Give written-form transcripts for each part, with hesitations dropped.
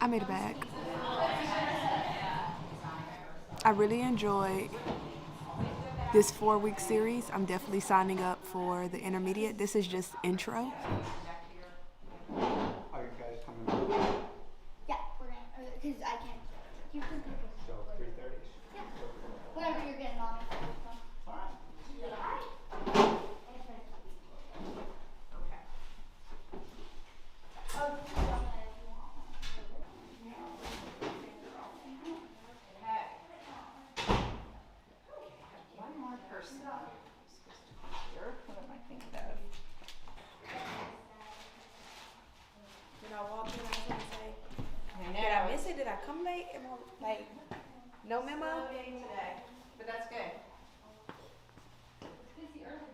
I made it back. I really enjoyed this 4 week series. I'm definitely signing up for the intermediate. This is just intro. Are you guys coming back? Yeah, we're gonna, because I can't. You can pick us. So 3:30? Yeah. Whenever you're getting on. Alright. Hi. Okay. Oh, you don't know if you want one. Okay. One more person. Here, what am I thinking of? Did I walk in? I was gonna say, I know. did I miss it? Did I come late? Am I like, no memo? Slow day today, but that's good. It's busy early.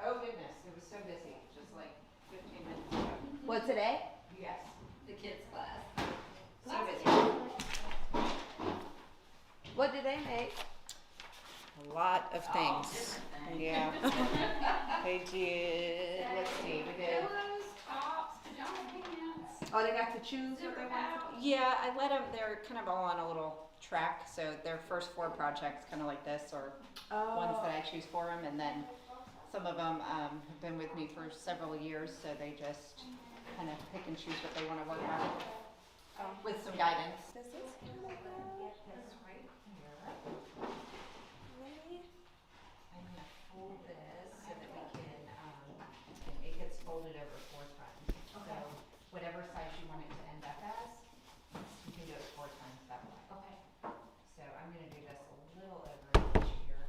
Oh goodness, it was so busy, just like 15 minutes ago. What, today? Yes, the kids' class. So busy. What did they make? A lot of things. Yeah. They did, let's see, we did. Pillows, tops, pajama pants. Oh, they got to choose what they want? Yeah, I let them, they're kind of all on a little track, so their first 4 projects, kind of like this, or ones that I choose for them, and then some of them have been with me for several years, so they just kind of pick and choose what they want to work on with some guidance. Does this kind of This right here. I'm gonna fold this so that we can, it gets folded over 4 times. So whatever size you want it to end up as, you can do it 4 times that way. Okay. So I'm gonna do this a little over an inch here.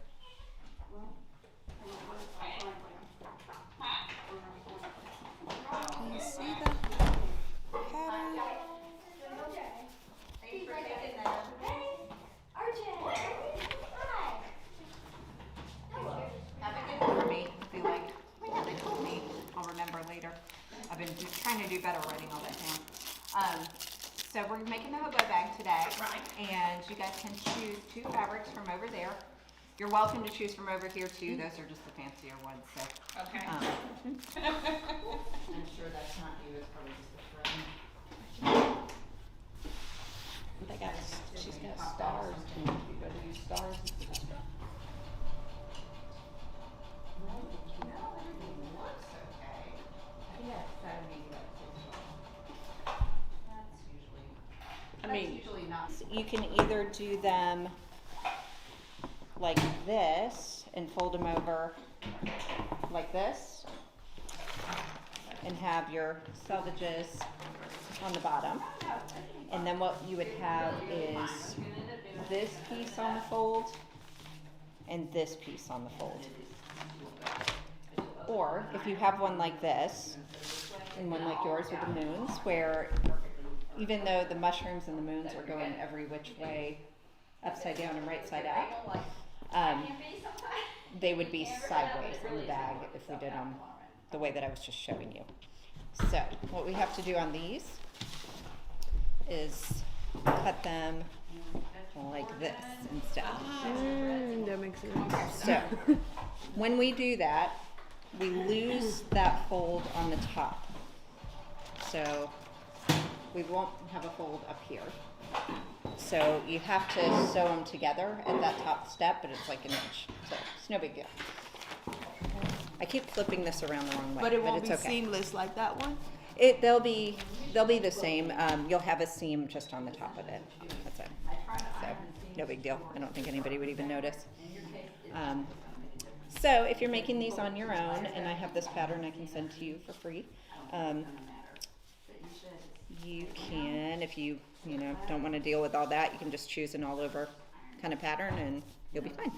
Can you see the pattern? Thanks for taking that. RJ. Hi. Have a good one for me. Be like, what they told me. I'll remember later. I've been trying to do better writing all that down. So we're making the hobo bag today. Right. And you guys can choose 2 fabrics from over there. You're welcome to choose from over here too. Those are just the fancier ones. So Okay. I'm sure that's not you. It's probably just the friend. They got, she's got stars, and you gotta use stars. No, everything looks okay. Yes, that would be good. I mean, That's usually not. You can either do them like this and fold them over like this and have your selvages on the bottom. And then what you would have is this piece on the fold and this piece on the fold. Or if you have one like this and one like yours with the moons, where even though the mushrooms and the moons are going every which way, upside down and right side up, they would be sideways in the bag if we did them the way that I was just showing you. So what we have to do on these is cut them like this instead. That makes sense. So when we do that, we lose that fold on the top. So we won't have a fold up here. So you have to sew them together at that top step, but it's like an inch. So it's no big deal. I keep flipping this around the wrong way, But it won't it's be okay. seamless like that one? They'll be the same. You'll have a seam just on the top of it. That's it. So no big deal. I don't think anybody would even notice. So if you're making these on your own, and I have this pattern I can send to you for free, you can, if you don't want to deal with all that, you can just choose an all over kind of pattern and you'll be fine.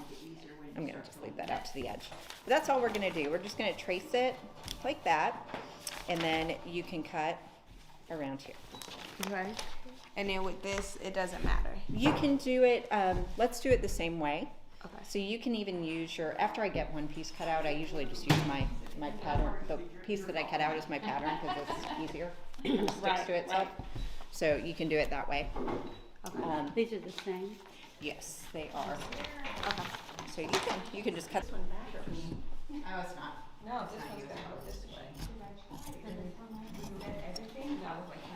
I'm gonna just leave that out to the edge. But that's all we're gonna do. We're just gonna trace it like that, and then you can cut around here. Okay. And then with this, it doesn't matter. You can do it, let's do it the same way. Okay. So you can even use your, after I get one piece cut out, I usually just use my pattern. The piece that I cut out is my pattern because it's easier. It kind of sticks to itself. So you can do it that way. Okay. These are the same. Yes, they are. Okay. So you can just cut. Oh, it's not. No, this one's gonna go this way.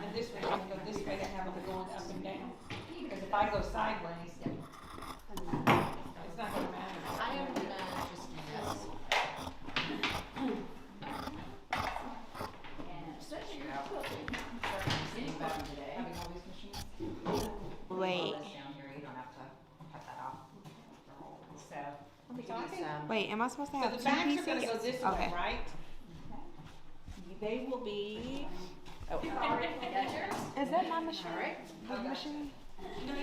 And this way, I'm gonna go this way to have them go on if I go sideways, it's not gonna matter. I am gonna just do this. Having all these machines. Wait. Down here, you don't have to cut that off. So, Wait, am I supposed to So have the two backs pieces? are gonna go this Okay. way, right? They will be, Is that my machine? Big machine? you're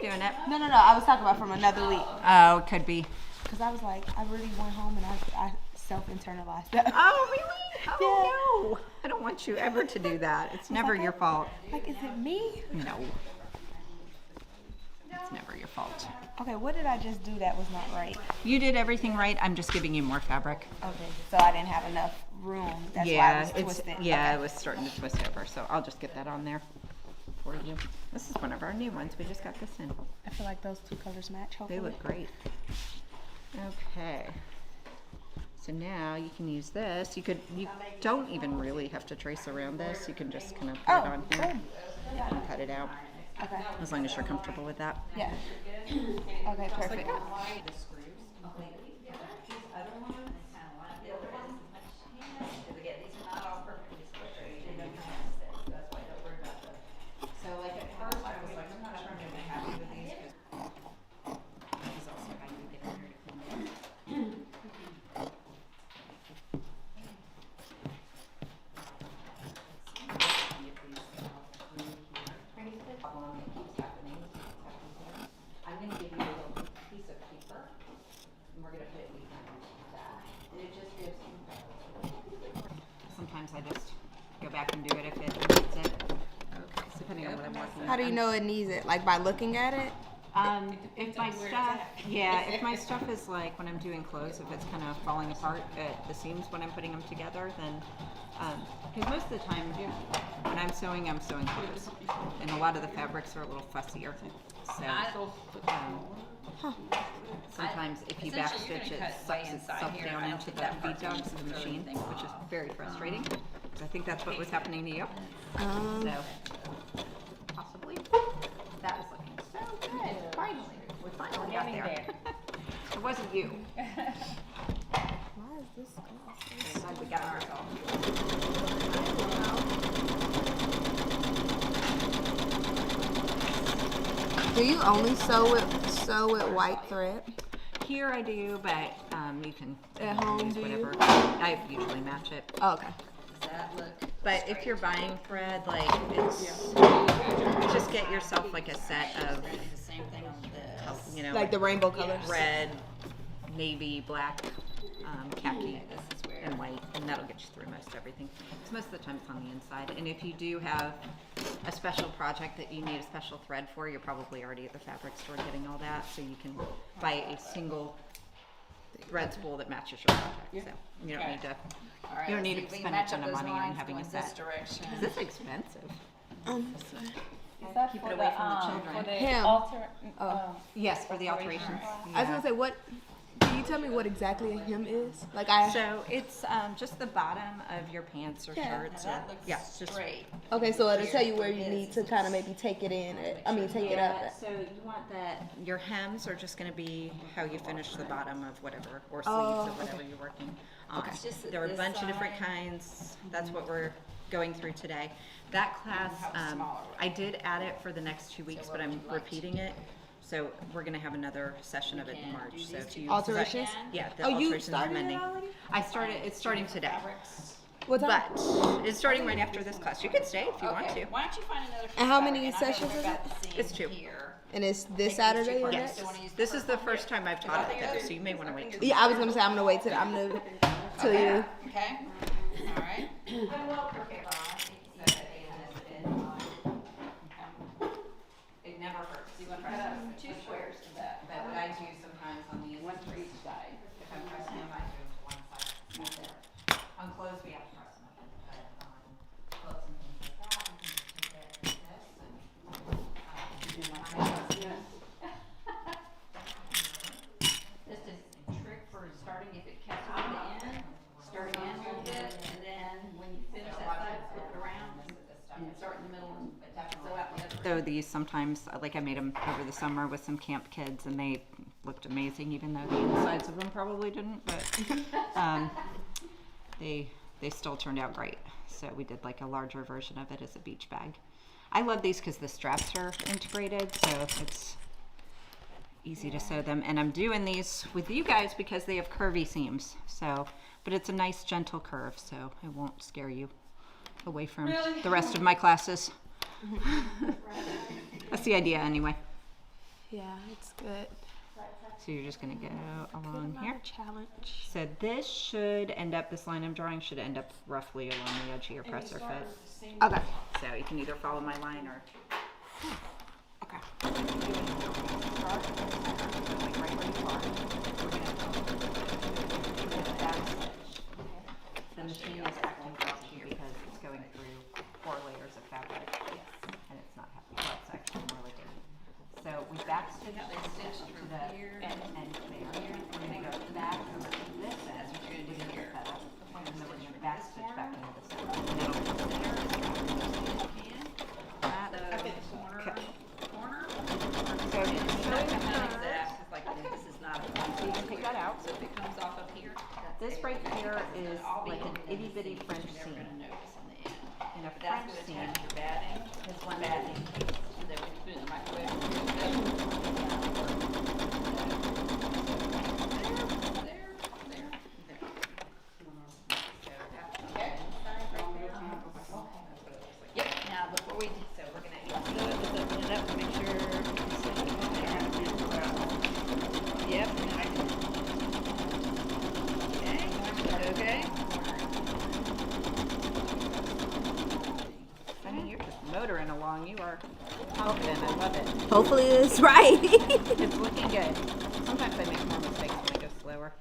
doing it. No. I was talking about from another week. Oh, it could be. Cause I was like, I really went home and I self-internalized that. Oh, really? Oh, no. I don't want you ever to do that. It's never your fault. Like, is it me? No. It's never your fault. Okay, what did I just do that was not right? You did everything right. I'm just giving you more fabric. Okay, so I didn't have enough room. That's why it was twisted. Yeah, Okay. it was starting to twist over. So I'll just get that on there for you. This is one of our new ones. We just got this in. I feel like those two colors match. Hopefully. They look great. Okay. So now you can use this. You don't even really have to trace around this. You can just kind of put it on here and cut it out. Okay. As long as you're comfortable with that. Yeah. Okay, perfect. So like at first I was like, I'm not sure I'm gonna be happy with these because these also I need to get in here to clean them. Problem that keeps happening is what's happening here. I'm gonna give you a little piece of paper and we're gonna put it behind that. And it just gives sometimes I just go back and do it if it needs it. Okay, so depending on what I'm working on. How do you know it needs it? Like by looking at it? If my stuff, if my stuff is like when I'm doing clothes, if it's kind of falling apart at the seams when I'm putting them together, then, because most of the time when I'm sewing clothes, and a lot of the fabrics are a little fussier. So, sometimes if you backstitch, it sucks itself down into the feed dogs of the machine, which is very frustrating. I think that's what was happening to you. So, possibly. That was looking so good. Finally. We finally got there. It wasn't you. Why is this I'm glad we got ourselves. Do you only sew it white thread? Here I do, but you can At home, use do whatever. you? I usually match it. Oh, okay. But if you're buying thread, like it's just get yourself like a set of, you know, Like the rainbow colors. red, navy, black, khaki, and white, and that'll get you through most everything. Because most of the time it's on the inside. And if you do have a special project that you need a special thread for, you're probably already at the fabric store getting all that, so you can buy a single thread spool that matches your project. So you don't need to. You don't need to spend a ton of money on having a set. Is this expensive? Is that Keep for it away the, from the children. For the Him. Yes, for the alterations. I was gonna say, what? Can you tell me what exactly a hem is? Like I. So it's just the bottom of your pants or Yeah. shirts. Or, yeah, just straight. Okay, so it'll tell you where you need to kind of maybe take it in. Take it up. So you want that. Your hems are just going to be how you finish the bottom of whatever, or sleeves Oh, of whatever you're working on. It's just There are a this bunch of different side. kinds. That's what we're going through today. That class, I did add it for the next 2 weeks, but I'm repeating it. So we're going to have another session of it in March. So if you Alterations? yeah, the Oh, you alterations started are it mending. already? I started. It's starting today. What time? But it's starting right after this class. You can stay if you want to. Why don't you find another? And how many sessions is it? It's 2. And it's this Saturday or Yes. next? This is the first time I've taught it though, so you may want to wait till. Yeah, I was gonna say I'm gonna wait till till you. Okay. All right. It never hurts. You want to cut out 2 squares to that. But what I do sometimes on the One for each side. if I'm pressing them, I do it to one side. Right there. On clothes, we have to press them. But on clothes and things like that, we can just take it like this This is a trick for starting if it catches at the end. Start in a little bit, and then when you finish that So these sometimes, like I made them over the summer with some camp kids, and they looked amazing, even though the insides of them probably didn't. But they still turned out great. So we did like a larger version of it as a beach bag. I love these because the straps are integrated, so it's easy to sew them. And I'm doing these with you guys because they have curvy seams. So, but it's a nice gentle curve, so it won't scare you away from the rest of my classes. That's the idea anyway. Yeah, it's good. So you're just gonna go along here. Challenge. So this should end up, this line I'm drawing should end up roughly along the edge of your presser foot. Okay. So you can either follow my line or. Okay. Like right where you are. We're gonna back stitch. The machine is acting up here because it's going through 4 layers of fabric. And it's not happy. Well, it's actually more like it. So we back stitch to the end there. We're gonna go back over to this end. We're gonna do here. And then we're gonna back stitch back into the center. And that'll come there. So This is not you can take that out. so if it comes off up here, This right here is like an itty bitty French you're seam. never gonna notice in the end. And a But that's French gonna seam attach your batting, is one batting piece, and then we put it in the microwave. Yep, now before we, so we're gonna, just open it up to make sure. Yep. Okay. I mean, you're just motoring along. You are confident. I love it. Hopefully it's right. It's looking good. Sometimes I make more mistakes when I go slower.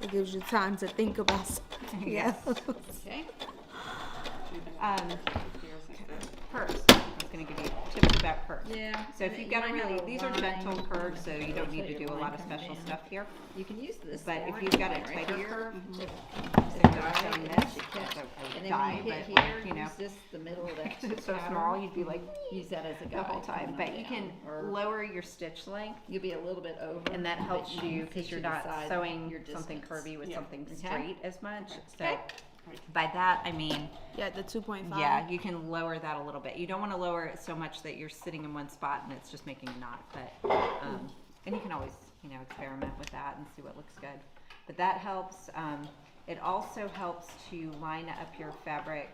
It gives you time to think about something. Yes. Okay. Curves. I was going to give you tips about curves. Yeah. So if you've got a really, these are gentle curves, so you don't need to do a lot of special stuff here. You can use this. But if orange you've got a line right tighter here curve, to so you're showing this, And then die, when you hit but here, like, you know, use this, the middle of that. because it's so small, you'd be like Use that as a guide. the whole time. coming But on you down, can or lower your stitch length, you'll be a little bit over. and that but helps you can because you're to not decide sewing your something distance. curvy with Yeah. something Okay. straight as much. So Okay. by that I mean, Yeah, the 2.5. yeah, you can lower that a little bit. You don't want to lower it so much that you're sitting in one spot and it's just making a knot. But and you can always, you know, experiment with that and see what looks good. But that helps. It also helps to line up your fabric.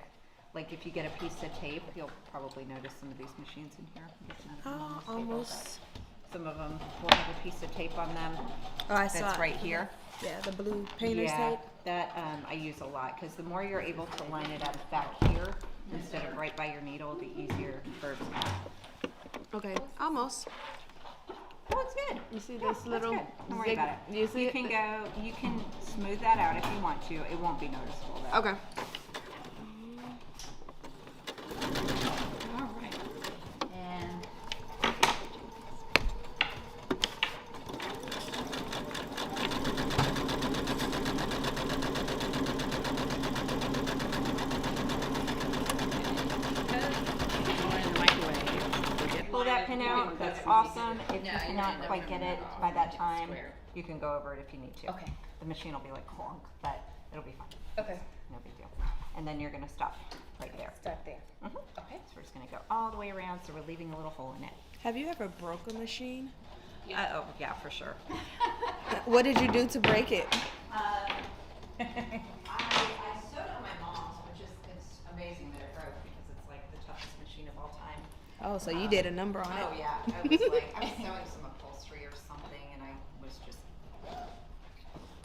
Like if you get a piece of tape, you'll probably notice some of these machines in here. I guess none of them on this table, Almost. but some of them will have a piece of tape on them. Oh, I saw That's it. right here. Yeah, the blue painter's Yeah, tape. that I use a lot because the more you're able to line it up back here instead of right by your needle, the easier curves are. Okay, almost. Oh, it's good. You see Yeah, this little that's good. Don't worry about it. You see You it? can go. You can smooth that out if you want to. It won't be noticeable though. Okay. All right. And Pull that pin out. That's awesome. If you No, you're cannot never quite get gonna it know. by that time, Square. you can go over it if you need to. Okay. The machine will be like clonk, but it'll be fine. Okay. No big deal. And then you're gonna stop right there. Start there. Mhm. Okay. So we're just gonna go all the way around, so we're leaving a little hole in it. Have you ever broke a machine? Oh yeah, for sure. What did you do to break it? I sewed on my mom's, which is it's amazing that it broke because it's like the toughest machine of all time. Oh, so you did a number on it. Oh yeah, I was like I was sewing some upholstery or something, and I was just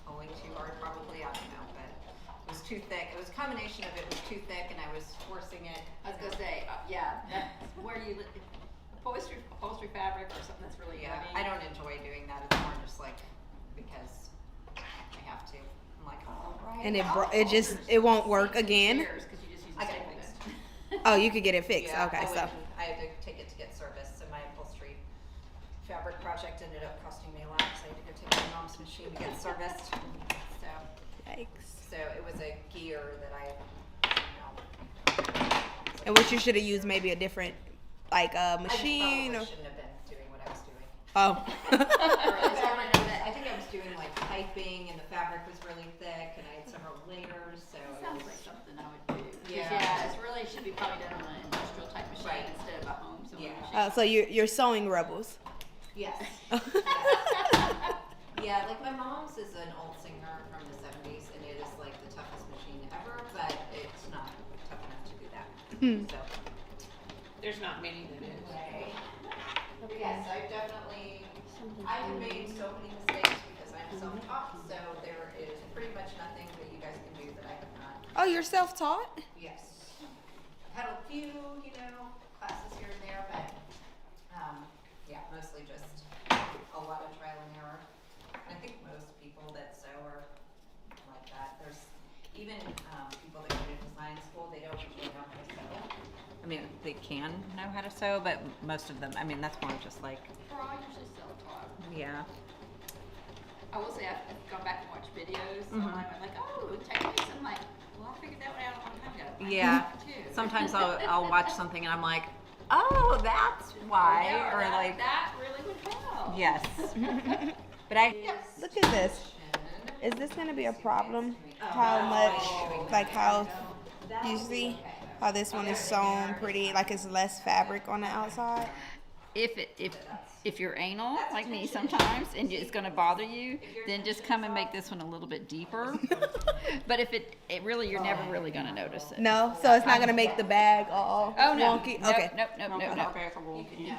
pulling too hard, probably. I don't know, but it was too thick. It was a combination of it was too thick, and I was forcing it. I was gonna say, yeah, that's where you, upholstery fabric or something that's really Yeah, heavy. I don't enjoy doing that. It's more just like because I have to. I'm like, all right. And it won't work again. Because you just use I the got it staples. fixed. Oh, you could get it fixed. Yeah, Okay, I so. I had to take it to get serviced, so my upholstery fabric project ended up costing me a lot, so I had to go take my mom's machine to get serviced. So, Yikes. so it was a gear that I, you know, I was And what you should have used maybe a different, like a machine I or. shouldn't have been doing what I was doing. Oh. I think I was doing like piping and the fabric was really thick and I had several layers, so it Sounds was, like something I would do. 'Cause, Yeah. yeah, it's really should be probably done on an industrial type machine Right. instead of a home sewing Yeah. machine. So you're sewing rebels. yes. Yeah, like my mom's is an old singer from the 70s and it is like the toughest machine ever, but it's not tough enough to do that. So, There's not many that is. but yes, I have made so many mistakes because I'm self-taught, so there is pretty much nothing that you guys can do that I have not. Oh, you're self-taught? Yes. I've had a few, classes here and there, but, yeah, mostly just a lot of trial and error. I think most people that sew are like that. There's even, people that go to design school, they don't really know how to sew. I mean, they can know how to sew, but most of them, I mean, that's more just like, We're all usually self-taught. yeah. I will say I've gone back and watched videos online. I'm like, oh, techniques. I'm like, well, I figured that one out a long time ago. I Yeah. can do it, too. Sometimes I'll watch something and I'm like, oh, that's why, Yeah, or that, like, that really would help. yes. But I. Look at this. Is this gonna be a problem? How much, like how, you see how this one is sewn pretty, like it's less fabric on the outside? If you're anal like me sometimes and it's going to bother you, then just come and make this one a little bit deeper. But if it really, you're never really going to notice it. No, so it's not gonna make the bag all Oh no. wonky. Nope, Okay. Nope. Nope. Okay, Nope. okay, for wonky.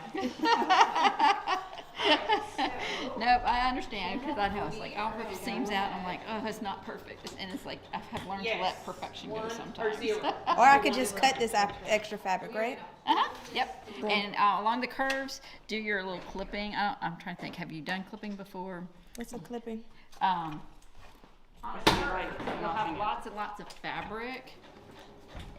Nope. I understand because I know it's like, oh, rip the seams out. I'm like, oh, it's not perfect, and it's like I've learned to Yes. let perfection go 1 sometimes. or 0. Or I could just cut this extra fabric, right? Yep. And along the curves, do your little clipping. I'm trying to think. Have you done clipping before? What's a clipping? On a You're curve, right, you'll notching have it. lots and lots of fabric,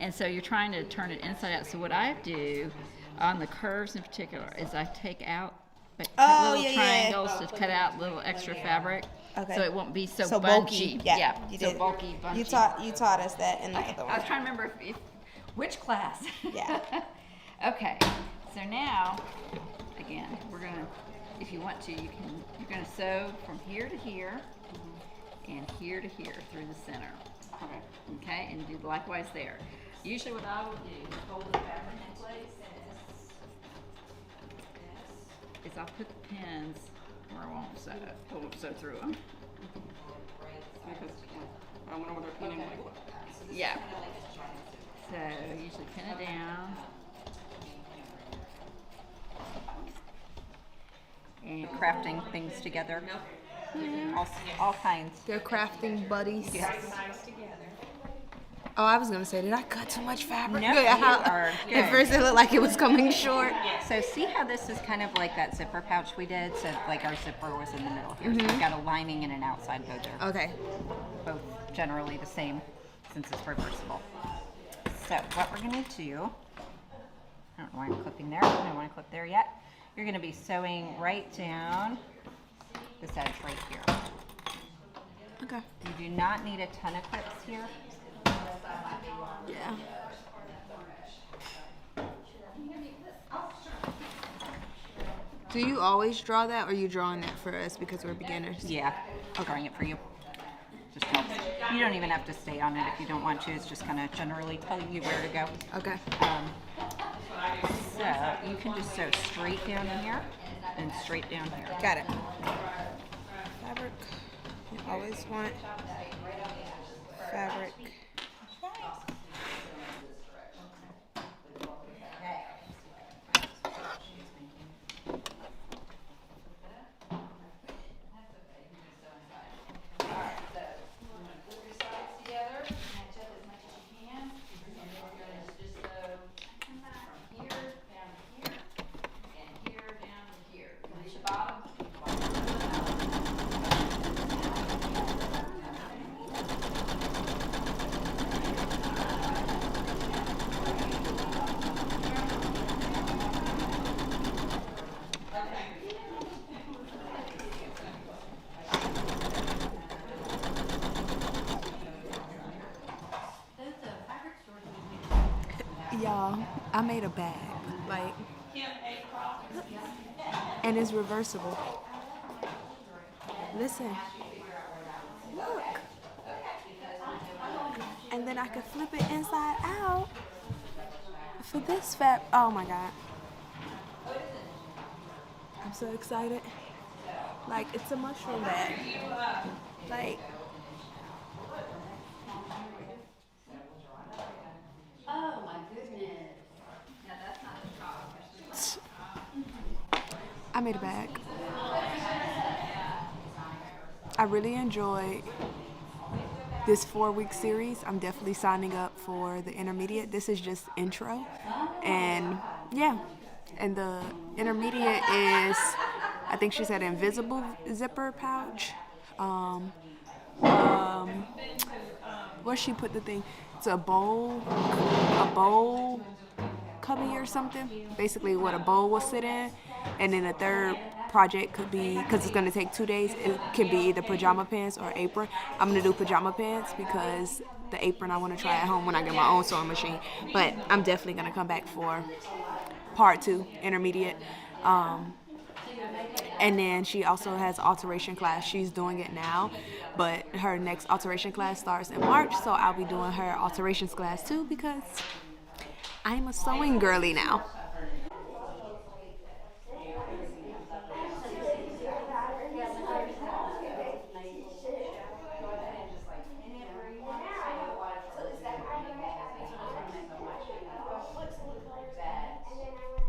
and so you're trying to turn it inside out. So what I do on the curves in particular is I take out like Oh, little yeah, yeah. triangles to cut out little extra fabric, Okay. so it won't be so, So bunchy. bulky. Yeah, you so did. bulky, bunchy. You taught us that in the other I was one. trying to remember if which class. Yeah. Okay, so now, again, we're gonna, if you want to, you're gonna sew from here to here, and here to here through the center. Okay. Okay, and do likewise there. Usually what I will do is hold the fabric in place is I'll put the pins where I won't sew through them. Because, I wonder what they're pinning like. Yeah. So usually pin it down. And crafting things together. All kinds. They're crafting buddies. Yes. Oh, I was gonna say, did I cut too much fabric? No, you are At good. first it looked like it was coming short. So see how this is kind of like that zipper pouch we did? So like our zipper was in the middle here. So we've got a lining and an outside bow there. Okay. Both generally the same since it's reversible. So what we're gonna do, I don't know why I'm clipping there. I don't want to clip there yet. You're gonna be sewing right down this edge right here. Okay. You do not need a ton of clips here. Yeah. Do you always draw that, or are you drawing that for us because we're beginners? Yeah, I'm drawing it for you. Just helps. You don't even have to stay on it if you don't want to. It's just kind of generally telling you where to go. Okay. So you can just sew straight down in here and straight down here. Got it. Fabric. You always want fabric. Y'all, I made a bag, like, and it's reversible. Listen, look, and then I can flip it inside out for this fat. Oh my god, I'm so excited. Like, it's a mushroom bag. Like, Oh my goodness. Now that's not the top. I made a bag. I really enjoyed this 4-week series. I'm definitely signing up for the intermediate. This is just intro. And yeah, and the intermediate is, I think she said, invisible zipper pouch. Where she put the thing? It's a bowl cubby or something. Basically, what a bowl will sit in. And then a third project could be, because it's gonna take 2 days, it could be either pajama pants or apron. I'm gonna do pajama pants because the apron I want to try at home when I get my own sewing machine. But I'm definitely gonna come back for part 2, intermediate. And then she also has alteration class. She's doing it now, but her next alteration class starts in March, so I'll be doing her alterations class too because I'm a sewing girly now.